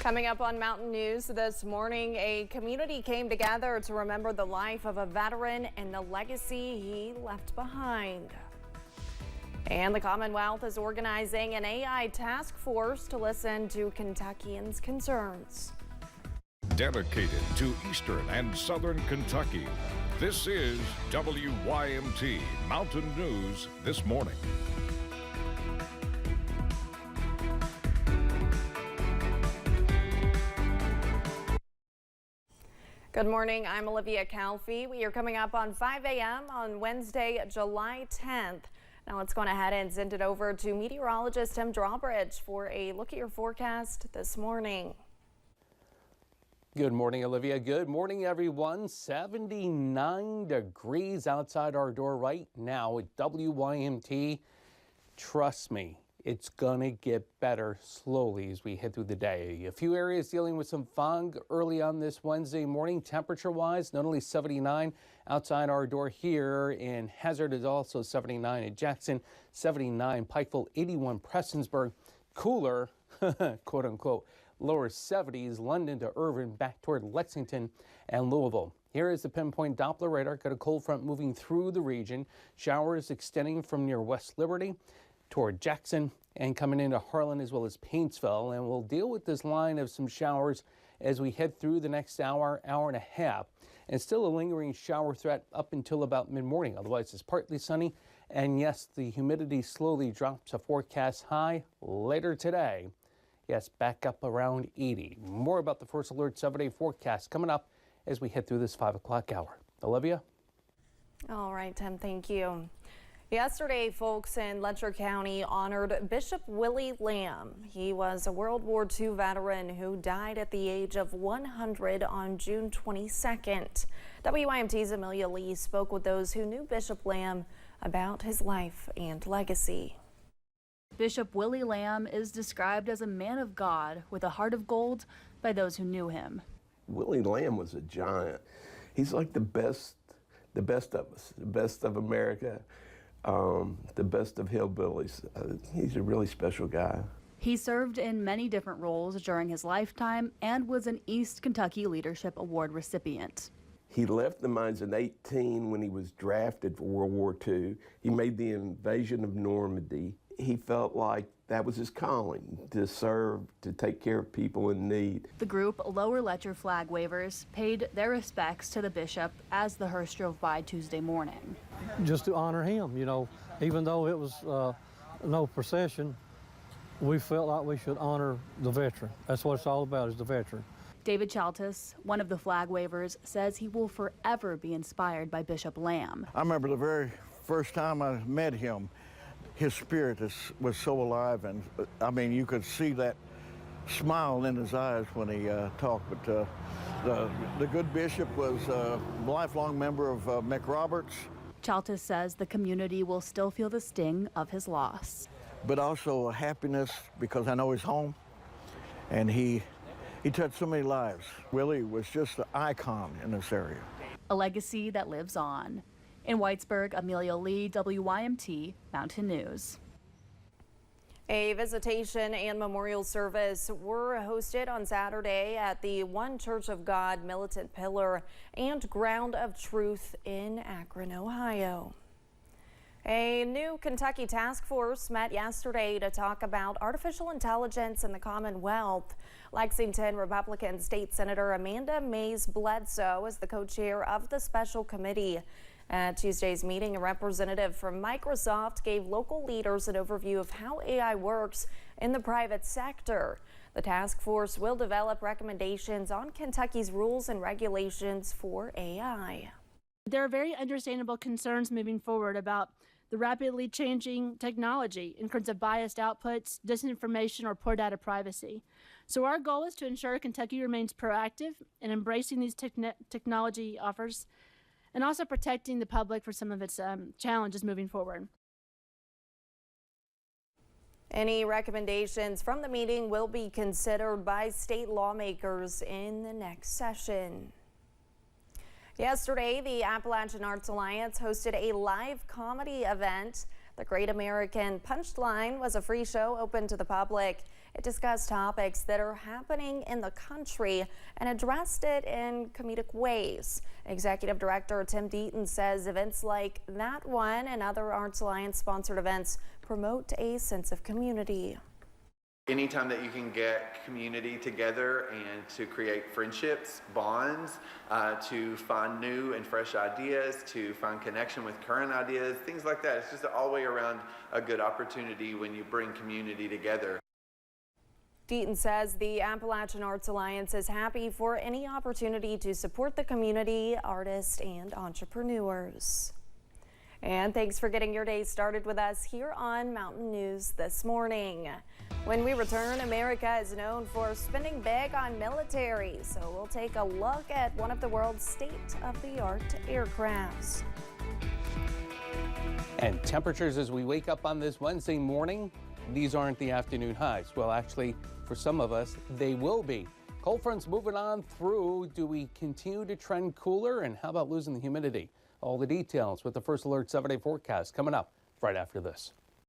Coming up on Mountain News this morning, a community came together to remember the life of a veteran and the legacy he left behind. And the Commonwealth is organizing an AI task force to listen to Kentuckians' concerns. Dedicated to Eastern and Southern Kentucky, this is WYMT Mountain News this morning. Good morning, I'm Olivia Calfee. We are coming up on 5 a.m. on Wednesday, July 10th. Now let's go ahead and send it over to meteorologist Tim Drawbridge for a look at your forecast this morning. Good morning, Olivia. Good morning, everyone. 79 degrees outside our door right now at WYMT. Trust me, it's gonna get better slowly as we head through the day. A few areas dealing with some fog early on this Wednesday morning. Temperature-wise, not only 79 outside our door here in Hazard is also 79 at Jackson, 79 Pikeville, 81 Prestonsburg. Cooler, quote unquote, lower 70s, London to Irvine, back toward Lexington and Louisville. Here is the pinpoint Doppler radar. Got a cold front moving through the region. Showers extending from near West Liberty toward Jackson and coming into Harlan as well as Paintsville. And we'll deal with this line of some showers as we head through the next hour, hour and a half. And still a lingering shower threat up until about mid-morning. Otherwise, it's partly sunny. And yes, the humidity slowly drops. A forecast high later today. Yes, back up around 80. More about the first alert 7-day forecast coming up as we head through this 5 o'clock hour. Olivia? All right, Tim, thank you. Yesterday, folks in Letcher County honored Bishop Willie Lamb. He was a World War II veteran who died at the age of 100 on June 22nd. WYMT's Amelia Lee spoke with those who knew Bishop Lamb about his life and legacy. Bishop Willie Lamb is described as a man of God with a heart of gold by those who knew him. Willie Lamb was a giant. He's like the best of us, the best of America, the best of hillbillies. He's a really special guy. He served in many different roles during his lifetime and was an East Kentucky Leadership Award recipient. He left the mines in 18 when he was drafted for World War II. He made the invasion of Normandy. He felt like that was his calling, to serve, to take care of people in need. The group Lower Letcher flag wavers paid their respects to the bishop as the hearse drove by Tuesday morning. Just to honor him, you know, even though it was no procession, we felt like we should honor the veteran. That's what it's all about, is the veteran. David Chaltis, one of the flag wavers, says he will forever be inspired by Bishop Lamb. I remember the very first time I met him. His spirit was so alive, and I mean, you could see that smile in his eyes when he talked. But the good bishop was a lifelong member of McRoberts. Chaltis says the community will still feel the sting of his loss. But also a happiness, because I know he's home, and he touched so many lives. Willie was just an icon in this area. A legacy that lives on. In Whitesburg, Amelia Lee, WYMT Mountain News. A visitation and memorial service were hosted on Saturday at the One Church of God Militant Pillar and Ground of Truth in Akron, Ohio. A new Kentucky task force met yesterday to talk about artificial intelligence in the Commonwealth. Lexington Republican State Senator Amanda Mays Bledsoe is the co-chair of the special committee. At Tuesday's meeting, a representative from Microsoft gave local leaders an overview of how AI works in the private sector. The task force will develop recommendations on Kentucky's rules and regulations for AI. There are very understandable concerns moving forward about the rapidly changing technology in terms of biased outputs, disinformation, or poor data privacy. So our goal is to ensure Kentucky remains proactive in embracing these technology offers and also protecting the public for some of its challenges moving forward. Any recommendations from the meeting will be considered by state lawmakers in the next session. Yesterday, the Appalachian Arts Alliance hosted a live comedy event. The Great American Punchline was a free show open to the public. It discussed topics that are happening in the country and addressed it in comedic ways. Executive Director Tim Deaton says events like that one and other Arts Alliance sponsored events promote a sense of community. Anytime that you can get community together and to create friendships, bonds, to find new and fresh ideas, to find connection with current ideas, things like that. It's just all the way around a good opportunity when you bring community together. Deaton says the Appalachian Arts Alliance is happy for any opportunity to support the community, artists, and entrepreneurs. And thanks for getting your day started with us here on Mountain News this morning. When we return, America is known for spending big on military, so we'll take a look at one of the world's state-of-the-art aircrafts. And temperatures as we wake up on this Wednesday morning, these aren't the afternoon highs. Well, actually, for some of us, they will be. Cold fronts moving on through. Do we continue to trend cooler? And how about losing the humidity? All the details with the First Alert 7-day forecast coming up right after this.